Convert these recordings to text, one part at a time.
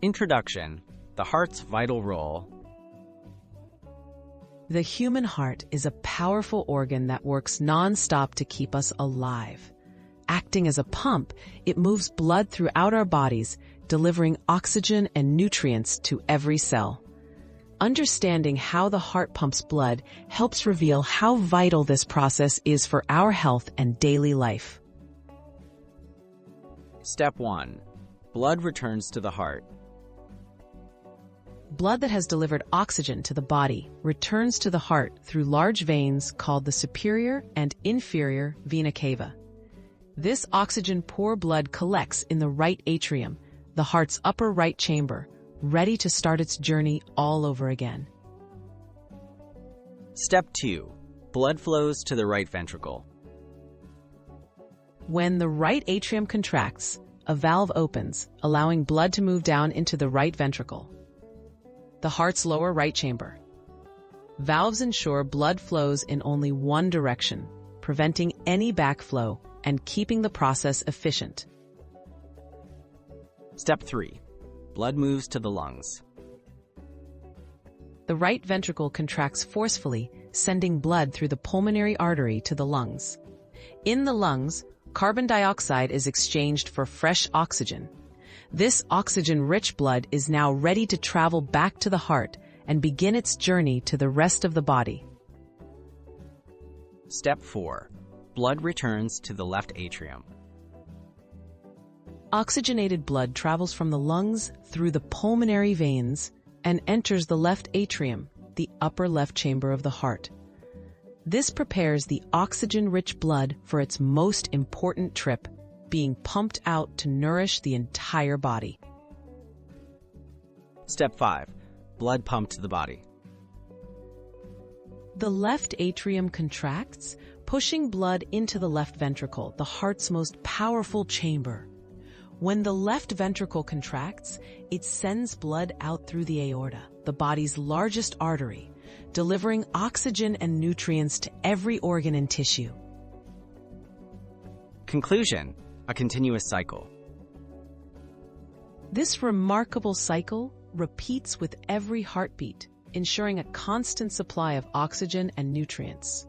Introduction: the heart's vital role. The human heart is a powerful organ that works non-stop to keep us alive. Acting as a pump, it moves blood throughout our bodies, delivering oxygen and nutrients to every cell. Understanding how the heart pumps blood helps reveal how vital this process is for our health and daily life. Step 1. Blood returns to the heart. Blood that has delivered oxygen to the body returns to the heart through large veins called the superior and inferior vena cava. This oxygen-poor blood collects in the right atrium, the heart's upper right chamber, ready to start its journey all over again. Step 2. Blood flows to the right ventricle. When the right atrium contracts, a valve opens, allowing blood to move down into the right ventricle, the heart's lower right chamber. Valves ensure blood flows in only one direction, preventing any backflow and keeping the process efficient. Step 3. Blood moves to the lungs. The right ventricle contracts forcefully, sending blood through the pulmonary artery to the lungs. In the lungs, carbon dioxide is exchanged for fresh oxygen. This oxygen-rich blood is now ready to travel back to the heart and begin its journey to the rest of the body. Step 4. Blood returns to the left atrium. Oxygenated blood travels from the lungs through the pulmonary veins and enters the left atrium, the upper left chamber of the heart. This prepares the oxygen-rich blood for its most important trip, being pumped out to nourish the entire body. Step 5. Blood pumped to the body. The left atrium contracts, pushing blood into the left ventricle, the heart's most powerful chamber. When the left ventricle contracts, it sends blood out through the aorta, the body's largest artery, delivering oxygen and nutrients to every organ and tissue. Conclusion: a continuous cycle. This remarkable cycle repeats with every heartbeat, ensuring a constant supply of oxygen and nutrients.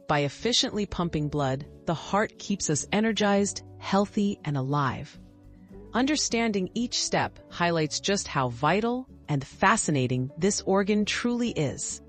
By efficiently pumping blood, the heart keeps us energized, healthy, and alive. Understanding each step highlights just how vital and fascinating this organ truly is.